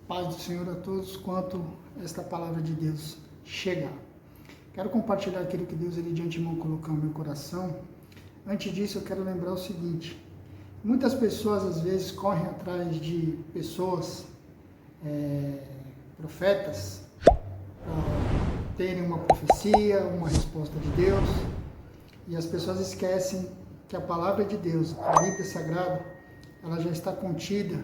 Paz do Senhor a todos, quanto esta palavra de Deus chegar. Quero compartilhar aquilo que Deus de antemão colocou no meu coração. Antes disso, eu quero lembrar o seguinte: muitas pessoas às vezes correm atrás de pessoas, profetas, para terem uma profecia, uma resposta de Deus, e as pessoas esquecem que a palavra de Deus, a Bíblia Sagrada, ela já está contida,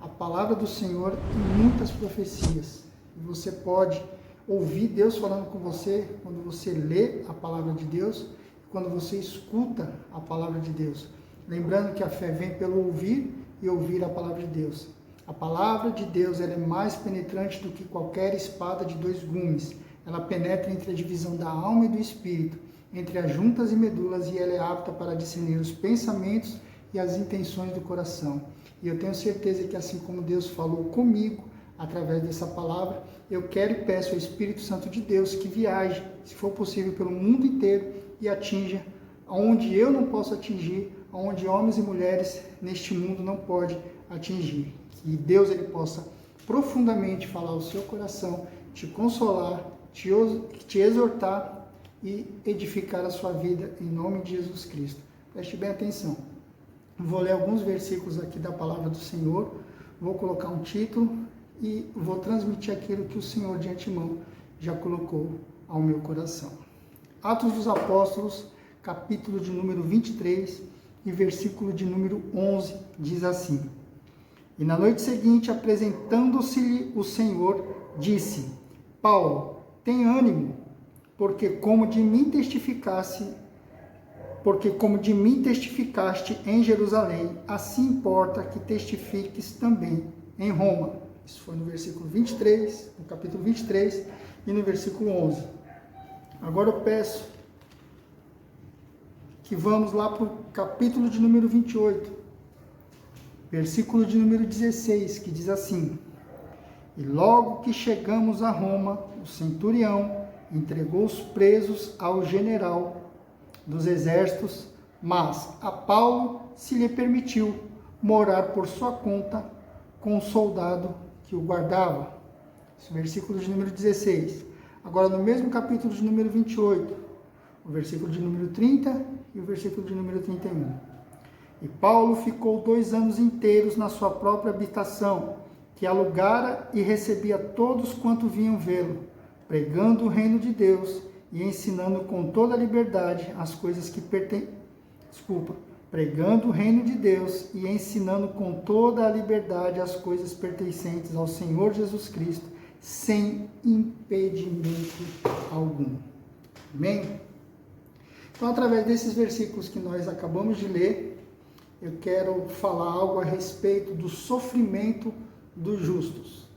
a palavra do Senhor, em muitas profecias. E você pode ouvir Deus falando com você quando você lê a palavra de Deus, quando você escuta a palavra de Deus. Lembrando que a fé vem pelo ouvir e ouvir a palavra de Deus. A palavra de Deus ela é mais penetrante do que qualquer espada de dois gumes. Ela penetra entre a divisão da alma e do espírito, entre as juntas e medulas, e ela é apta para discernir os pensamentos e as intenções do coração. E eu tenho certeza que assim como Deus falou comigo, através dessa palavra, eu quero e peço ao Espírito Santo de Deus que viaje, se for possível, pelo mundo inteiro e atinja onde eu não posso atingir, onde homens e mulheres neste mundo não podem atingir. Que Deus ele possa profundamente falar ao seu coração, te consolar, te exortar e edificar a sua vida em nome de Jesus Cristo. Preste bem atenção. Vou ler alguns versículos aqui da palavra do Senhor, vou colocar um título e vou transmitir aquilo que o Senhor de antemão já colocou ao meu coração. Atos dos Apóstolos, capítulo de número 23 e versículo de número 11, diz assim: E na noite seguinte, apresentando-se-lhe o Senhor, disse: Paulo, tem ânimo, porque como de mim testificaste em Jerusalém, assim importa que testifiques também em Roma. Isso foi no versículo 23, no capítulo 23 e no versículo 11. Agora eu peço que vamos lá para o capítulo de número 28, versículo de número 16, que diz assim: E logo que chegamos a Roma, o centurião entregou os presos ao general dos exércitos, mas a Paulo se lhe permitiu morar por sua conta com o soldado que o guardava. Esse versículo de número 16. Agora no mesmo capítulo de número 28, o versículo de número 30 e o versículo de número 31. E Paulo ficou 2 anos inteiros na sua própria habitação, que alugara, e recebia todos quanto vinham vê-lo, pregando o reino de Deus e ensinando com toda a liberdade as coisas que pregando o reino de Deus e ensinando com toda a liberdade as coisas pertencentes ao Senhor Jesus Cristo, sem impedimento algum. Amém? Então, através desses versículos que nós acabamos de ler, eu quero falar algo a respeito do sofrimento dos justos.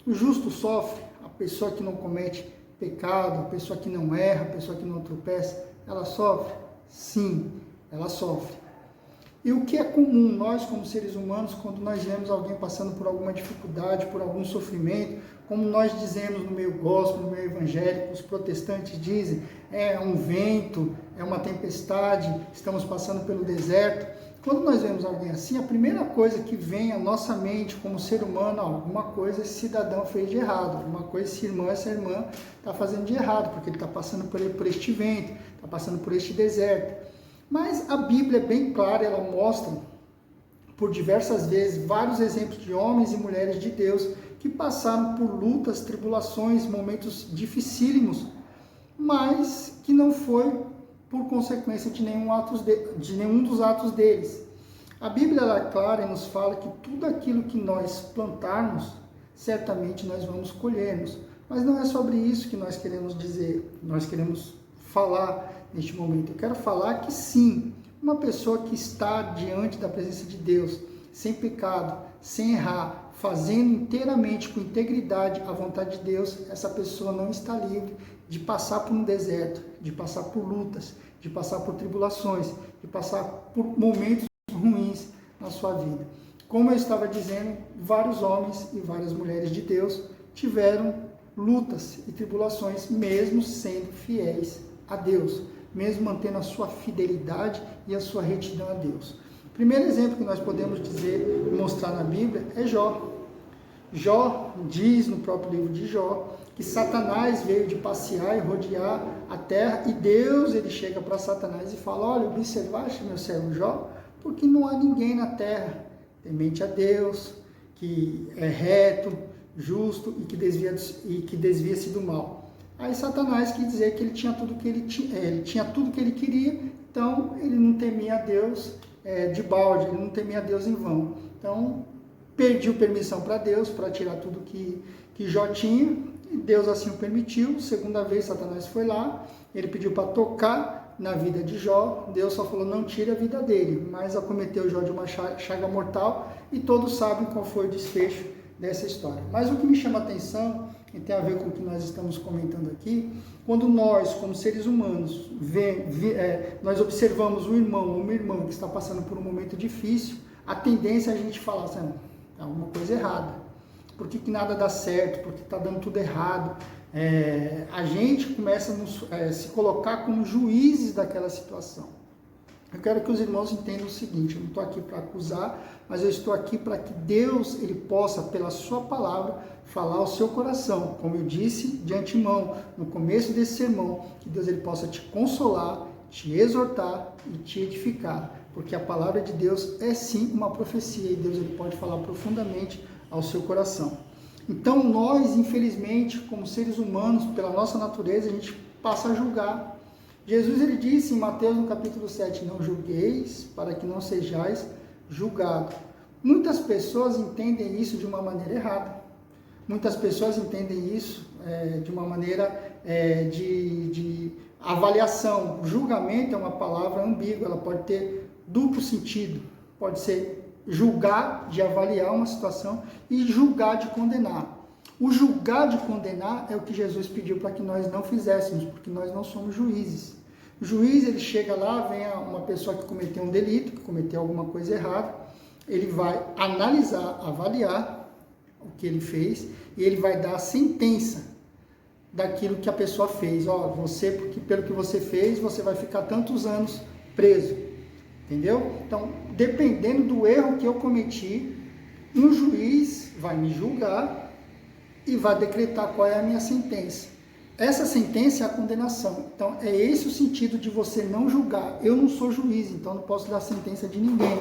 O justo sofre, a pessoa que não comete pecado, a pessoa que não erra, a pessoa que não tropeça, ela sofre? Sim, ela sofre. E o que é comum nós, como seres humanos, quando nós vemos alguém passando por alguma dificuldade, por algum sofrimento, como nós dizemos no meio gospel, no meio evangélico, os protestantes dizem, é um vento, é uma tempestade, estamos passando pelo deserto. Quando nós vemos alguém assim, a primeira coisa que vem à nossa mente como ser humano, alguma coisa esse cidadão fez de errado, alguma coisa essa irmã está fazendo de errado, porque ele está passando por este vento, está passando por este deserto. Mas a Bíblia é bem clara, ela mostra por diversas vezes vários exemplos de homens e mulheres de Deus que passaram por lutas, tribulações, momentos dificílimos, mas que não foi por consequência de nenhum dos atos deles. A Bíblia é clara e nos fala que tudo aquilo que nós plantarmos, certamente nós vamos colhermos. Mas não é sobre isso que nós queremos dizer, nós queremos falar neste momento. Eu quero falar que sim, uma pessoa que está diante da presença de Deus, sem pecado, sem errar, fazendo inteiramente, com integridade, a vontade de Deus, essa pessoa não está livre de passar por um deserto, de passar por lutas, de passar por tribulações, de passar por momentos ruins na sua vida. Como eu estava dizendo, vários homens e várias mulheres de Deus tiveram lutas e tribulações, mesmo sendo fiéis a Deus, mesmo mantendo a sua fidelidade e a sua retidão a Deus. O primeiro exemplo que nós podemos dizer e mostrar na Bíblia é Jó. Jó diz no próprio livro de Jó que Satanás veio de passear e rodear a terra, e Deus, ele chega para Satanás e fala: olha, observaste meu servo Jó, porque não há ninguém na terra temente a Deus, que é reto, justo e que desvia-se do mal. Aí Satanás quis dizer que ele tinha tudo que ele tinha tudo que ele queria, então ele não temia a Deus de balde, ele não temia a Deus em vão. Então pediu permissão para Deus para tirar tudo que Jó tinha, e Deus assim o permitiu. Segunda vez Satanás foi lá, ele pediu para tocar na vida de Jó, Deus só falou: não tire a vida dele, mas acometeu Jó de uma chaga mortal, e todos sabem qual foi o desfecho dessa história. Mas o que me chama a atenção, e tem a ver com o que nós estamos comentando aqui, quando nós, como seres humanos, nós observamos um irmão ou uma irmã que está passando por um momento difícil, a tendência é a gente falar assim: tem alguma coisa errada, por que nada dá certo, por que está dando tudo errado? A gente começa a se colocar como juízes daquela situação. Eu quero que os irmãos entendam o seguinte: eu não estou aqui para acusar, mas eu estou aqui para que Deus ele possa, pela sua palavra, falar ao seu coração. Como eu disse de antemão, no começo desse sermão, que Deus ele possa te consolar, te exortar e te edificar. Porque a palavra de Deus é sim uma profecia, e Deus ele pode falar profundamente ao seu coração. Então nós, infelizmente, como seres humanos, pela nossa natureza, a gente passa a julgar. Jesus ele disse em Mateus no capítulo 7, não julgueis para que não sejais julgados. Muitas pessoas entendem isso de uma maneira errada. Muitas pessoas entendem isso de uma maneira de avaliação. Julgamento é uma palavra ambígua, ela pode ter duplo sentido. Pode ser julgar, de avaliar uma situação, e julgar de condenar. O julgar de condenar é o que Jesus pediu para que nós não fizéssemos, porque nós não somos juízes. O juiz, ele chega lá, vem uma pessoa que cometeu um delito, que cometeu alguma coisa errada, ele vai analisar, avaliar o que ele fez, e ele vai dar a sentença daquilo que a pessoa fez. Ó, você, porque pelo que você fez, você vai ficar tantos anos preso. Entendeu? Então, dependendo do erro que eu cometi, um juiz vai me julgar e vai decretar qual é a minha sentença. Essa sentença é a condenação. Então, é esse o sentido de você não julgar. Eu não sou juiz, então não posso dar sentença de ninguém.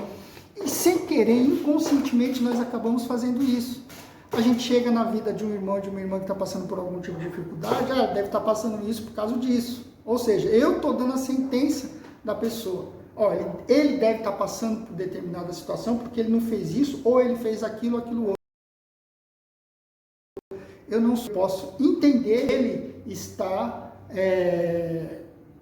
E sem querer, inconscientemente, nós acabamos fazendo isso. A gente chega na vida de um irmão ou de uma irmã que está passando por algum tipo de dificuldade, deve estar passando isso por causa disso. Ou seja, eu estou dando a sentença da pessoa. Olha, ele deve estar passando por determinada situação porque ele não fez isso, ou ele fez aquilo outro. Eu não posso entender ele está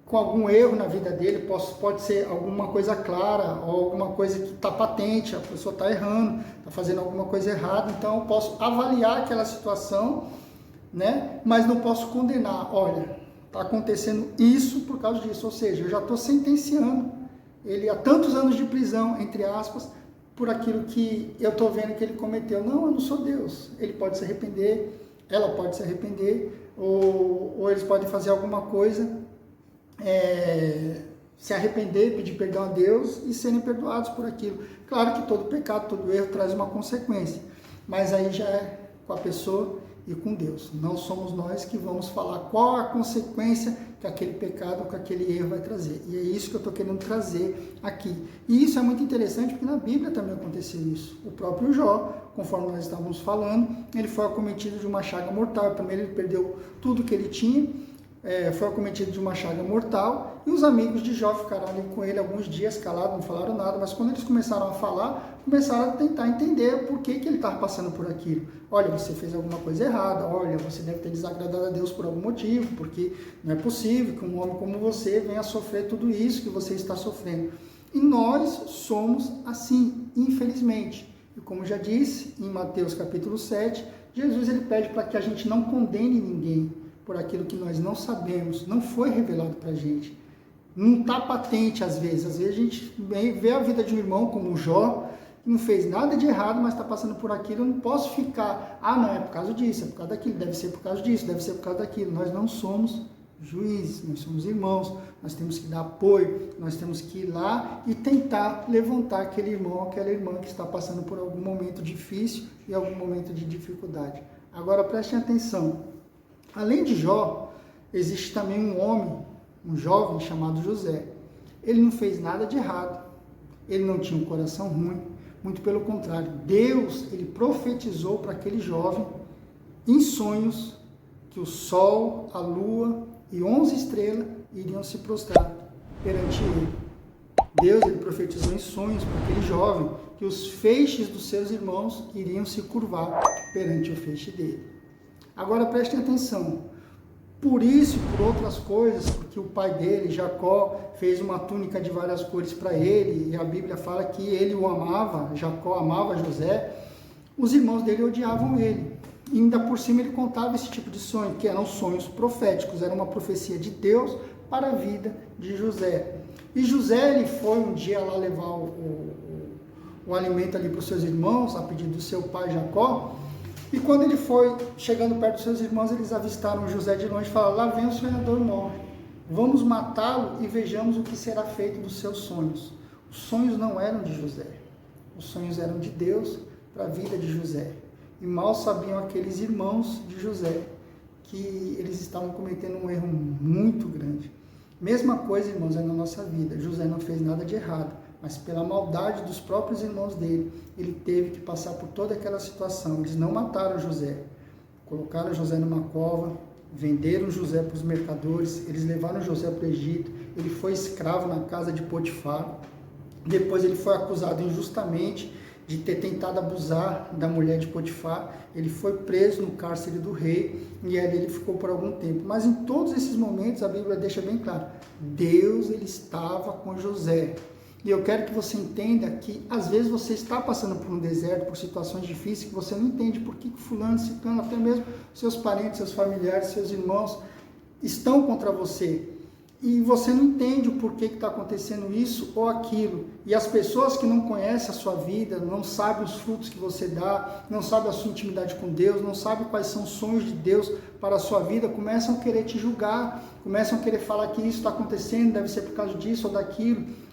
com algum erro na vida dele, pode ser alguma coisa clara, ou alguma coisa que está patente, a pessoa está errando, está fazendo alguma coisa errada, então eu posso avaliar aquela situação, né? Mas não posso condenar. Olha, está acontecendo isso por causa disso, ou seja, eu já estou sentenciando ele a tantos anos de prisão, entre aspas, por aquilo que eu estou vendo que ele cometeu. Não, eu não sou Deus. Ele pode se arrepender, ela pode se arrepender, ou eles podem fazer alguma coisa, se arrepender, pedir perdão a Deus e serem perdoados por aquilo. Claro que todo pecado, todo erro traz uma consequência, mas aí já é com a pessoa e com Deus. Não somos nós que vamos falar qual a consequência que aquele pecado, que aquele erro vai trazer. E é isso que eu estou querendo trazer aqui. E isso é muito interessante porque na Bíblia também aconteceu isso. O próprio Jó, conforme nós estávamos falando, ele foi acometido de uma chaga mortal. Primeiro ele perdeu tudo que ele tinha, foi acometido de uma chaga mortal, e os amigos de Jó ficaram ali com ele alguns dias calados, não falaram nada, mas quando eles começaram a falar, começaram a tentar entender por que ele estava passando por aquilo. Olha, você fez alguma coisa errada, olha, você deve ter desagradado a Deus por algum motivo, porque não é possível que um homem como você venha a sofrer tudo isso que você está sofrendo. E nós somos assim, infelizmente. E como já disse em Mateus capítulo 7, Jesus ele pede para que a gente não condene ninguém por aquilo que nós não sabemos, não foi revelado para a gente. Não está patente às vezes a gente vê a vida de um irmão como o Jó, que não fez nada de errado, mas está passando por aquilo, eu não posso ficar, não, é por causa disso, é por causa daquilo, deve ser por causa disso, deve ser por causa daquilo. Nós não somos juízes, nós somos irmãos, nós temos que dar apoio, nós temos que ir lá e tentar levantar aquele irmão, aquela irmã que está passando por algum momento difícil e algum momento de dificuldade. Agora prestem atenção, além de Jó, existe também um homem, um jovem chamado José. Ele não fez nada de errado, ele não tinha um coração ruim, muito pelo contrário, Deus, ele profetizou para aquele jovem em sonhos que o sol, a lua e 11 estrelas iriam se prostrar perante ele. Deus, ele profetizou em sonhos para aquele jovem que os feixes dos seus irmãos iriam se curvar perante o feixe dele. Agora prestem atenção, por isso e por outras coisas, porque o pai dele, Jacó, fez uma túnica de várias cores para ele, e a Bíblia fala que ele o amava, Jacó amava José, os irmãos dele odiavam ele. E ainda por cima ele contava esse tipo de sonho, que eram sonhos proféticos, era uma profecia de Deus para a vida de José. E José, ele foi um dia lá levar o alimento ali para os seus irmãos, a pedido do seu pai Jacó, e quando ele foi chegando perto dos seus irmãos, eles avistaram José de longe e falaram: lá vem o sonhador mau, vamos matá-lo e vejamos o que será feito dos seus sonhos. Os sonhos não eram de José, os sonhos eram de Deus para a vida de José. E mal sabiam aqueles irmãos de José que eles estavam cometendo um erro muito grande. Mesma coisa, irmãos, é na nossa vida. José não fez nada de errado, mas pela maldade dos próprios irmãos dele, ele teve que passar por toda aquela situação. Eles não mataram José, colocaram José numa cova, venderam José para os mercadores, eles levaram José para o Egito, ele foi escravo na casa de Potifar, depois ele foi acusado injustamente de ter tentado abusar da mulher de Potifar, ele foi preso no cárcere do rei, e ali ele ficou por algum tempo. Mas em todos esses momentos, a Bíblia deixa bem claro, Deus, ele estava com José. E eu quero que você entenda que, às vezes, você está passando por um deserto, por situações difíceis, que você não entende por que fulano, ciclano, até mesmo seus parentes, seus familiares, seus irmãos, estão contra você. E você não entende o porquê que está acontecendo isso ou aquilo. E as pessoas que não conhecem a sua vida, não sabem os frutos que você dá, não sabem a sua intimidade com Deus, não sabem quais são os sonhos de Deus para a sua vida, começam a querer te julgar, começam a querer falar que isso está acontecendo, deve ser por causa disso ou daquilo.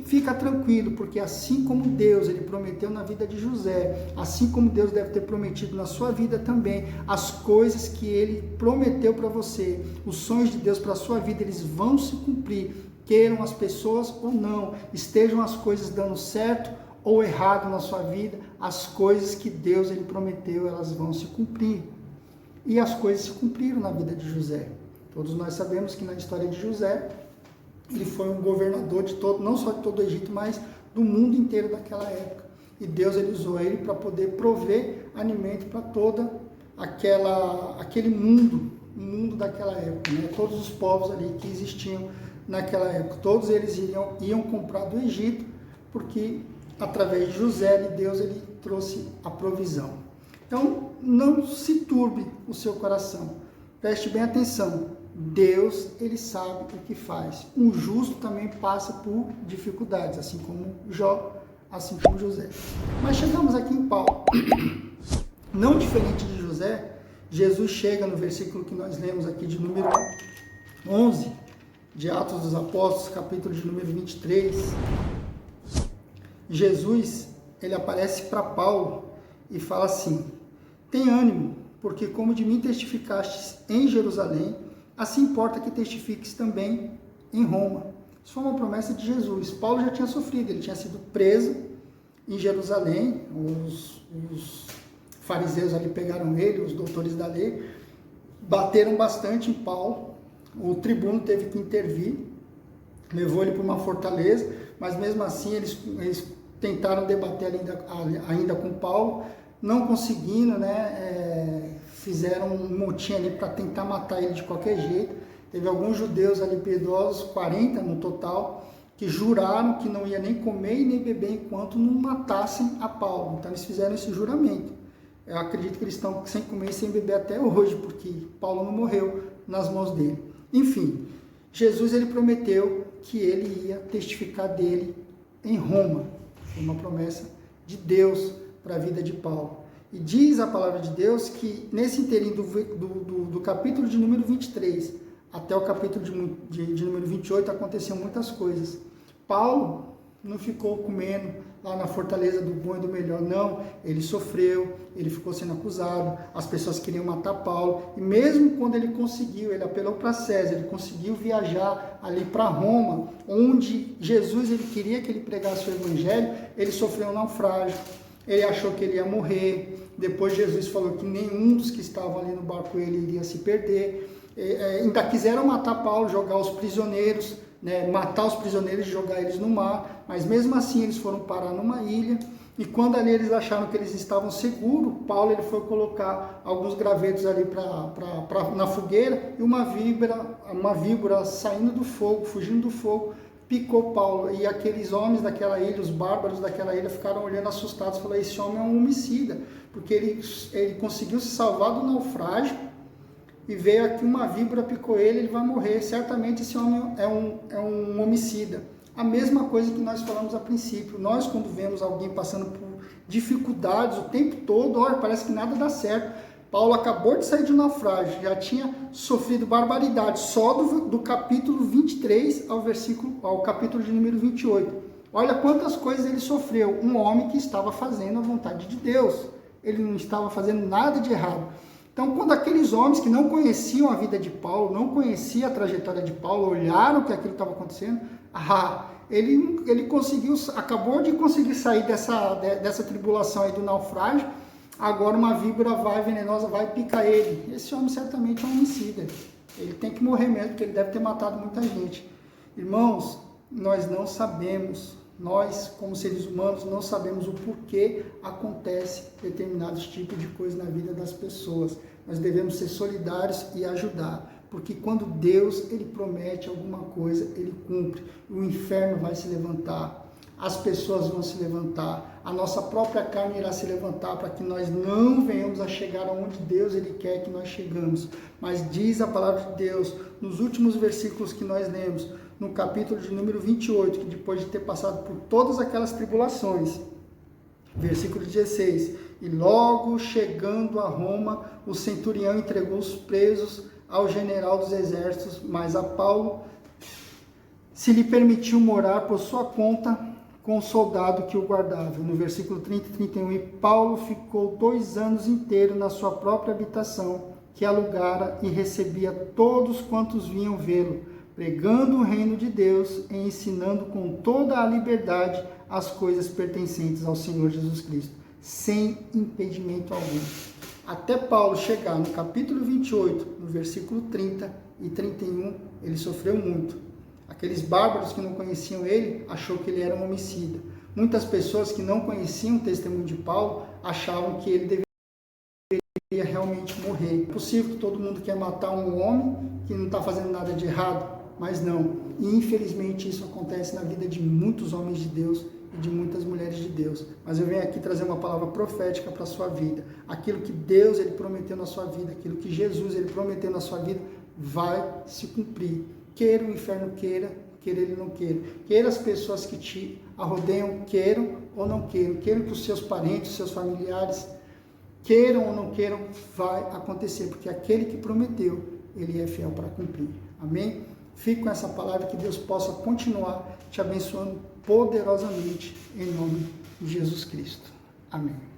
Fica tranquilo, porque assim como Deus ele prometeu na vida de José, assim como Deus deve ter prometido na sua vida também, as coisas que ele prometeu para você, os sonhos de Deus para a sua vida, eles vão se cumprir, queiram as pessoas ou não, estejam as coisas dando certo ou errado na sua vida, as coisas que Deus ele prometeu, elas vão se cumprir. E as coisas se cumpriram na vida de José. Todos nós sabemos que na história de José, ele foi um governador de todo, não só de todo o Egito, mas do mundo inteiro daquela época. E Deus ele usou ele para poder prover alimento para toda aquele mundo, o mundo daquela época, né? Todos os povos ali que existiam naquela época, todos eles iam comprar do Egito, porque através de José, Deus ele trouxe a provisão. Então, não se turbe o seu coração. Preste bem atenção. Deus, ele sabe o que faz. Um justo também passa por dificuldades, assim como Jó, assim como José. Mas chegamos aqui em Paulo. Não diferente de José, Jesus chega no versículo que nós lemos aqui de número 11, de Atos dos Apóstolos, capítulo de número 23. Jesus, ele aparece para Paulo e fala assim: tem ânimo, porque como de mim testificastes em Jerusalém, assim importa que testifiques também em Roma. Isso foi uma promessa de Jesus. Paulo já tinha sofrido, ele tinha sido preso em Jerusalém, os fariseus ali pegaram ele, os doutores da lei, bateram bastante em Paulo, o tribuno teve que intervir, levou ele para uma fortaleza, mas mesmo assim eles tentaram debater ainda com Paulo, não conseguindo, né, fizeram um motim ali para tentar matar ele de qualquer jeito. Teve alguns judeus ali piedosos, 40 no total, que juraram que não ia nem comer e nem beber enquanto não matassem a Paulo. Então eles fizeram esse juramento. Eu acredito que eles estão sem comer e sem beber até hoje, porque Paulo não morreu nas mãos dele. Enfim, Jesus ele prometeu que ele ia testificar dele em Roma. Foi uma promessa de Deus para a vida de Paulo. E diz a palavra de Deus que nesse inteirinho do capítulo de número 23 até o capítulo de número 28 aconteciam muitas coisas. Paulo não ficou comendo lá na fortaleza do bom e do melhor, não. Ele sofreu, ele ficou sendo acusado, as pessoas queriam matar Paulo, e mesmo quando ele conseguiu, ele apelou para César, ele conseguiu viajar ali para Roma, onde Jesus ele queria que ele pregasse o evangelho, ele sofreu um naufrágio, ele achou que ele ia morrer, depois Jesus falou que nenhum dos que estavam ali no barco com ele iria se perder, ainda quiseram matar Paulo, jogar os prisioneiros, matar os prisioneiros e jogar eles no mar, mas mesmo assim eles foram parar numa ilha, e quando ali eles acharam que eles estavam seguros, Paulo ele foi colocar alguns gravetos ali na fogueira, e uma víbora saindo do fogo, fugindo do fogo, picou Paulo, e aqueles homens daquela ilha, os bárbaros daquela ilha, ficaram olhando assustados, falaram, esse homem é um homicida, porque ele conseguiu se salvar do naufrágio, e veio aqui uma víbora, picou ele vai morrer, certamente esse homem é um homicida. A mesma coisa que nós falamos a princípio, nós quando vemos alguém passando por dificuldades o tempo todo, olha, parece que nada dá certo. Paulo acabou de sair de um naufrágio, já tinha sofrido barbaridade, só do capítulo 23 ao capítulo de número 28. Olha quantas coisas ele sofreu, um homem que estava fazendo a vontade de Deus, ele não estava fazendo nada de errado. Então, quando aqueles homens que não conheciam a vida de Paulo, não conheciam a trajetória de Paulo, olharam que aquilo estava acontecendo, ele acabou de conseguir sair dessa tribulação aí do naufrágio, agora uma víbora venenosa vai picar ele. Esse homem certamente é um homicida, ele tem que morrer mesmo, porque ele deve ter matado muita gente. Irmãos, nós não sabemos, nós como seres humanos não sabemos o porquê acontece determinados tipos de coisa na vida das pessoas. Nós devemos ser solidários e ajudar, porque quando Deus ele promete alguma coisa, ele cumpre. O inferno vai se levantar, as pessoas vão se levantar, a nossa própria carne irá se levantar para que nós não venhamos a chegar aonde Deus ele quer que nós chegamos. Mas diz a palavra de Deus, nos últimos versículos que nós lemos, no capítulo de número 28, que depois de ter passado por todas aquelas tribulações, versículo 16, e logo chegando a Roma, o centurião entregou os presos ao general dos exércitos, mas a Paulo se lhe permitiu morar por sua conta com o soldado que o guardava. No versículo 30 e 31, e Paulo ficou 2 anos inteiros na sua própria habitação, que alugara, e recebia todos quantos vinham vê-lo, pregando o reino de Deus e ensinando com toda a liberdade as coisas pertencentes ao Senhor Jesus Cristo, sem impedimento algum. Até Paulo chegar no capítulo 28, no versículo 30 e 31, ele sofreu muito. Aqueles bárbaros que não conheciam ele, achou que ele era um homicida. Muitas pessoas que não conheciam o testemunho de Paulo, achavam que ele deveria realmente morrer. É possível que todo mundo quer matar um homem que não está fazendo nada de errado, mas não. E infelizmente isso acontece na vida de muitos homens de Deus e de muitas mulheres de Deus. Mas eu venho aqui trazer uma palavra profética para a sua vida. Aquilo que Deus ele prometeu na sua vida, aquilo que Jesus ele prometeu na sua vida, vai se cumprir. Queira o inferno queira ele não queira. Queira as pessoas que te arrodeiam queiram ou não queiram. Queiram que os seus parentes, os seus familiares queiram ou não queiram, vai acontecer. Porque aquele que prometeu, ele é fiel para cumprir. Amém? Fique com essa palavra, que Deus possa continuar te abençoando poderosamente em nome de Jesus Cristo. Amém.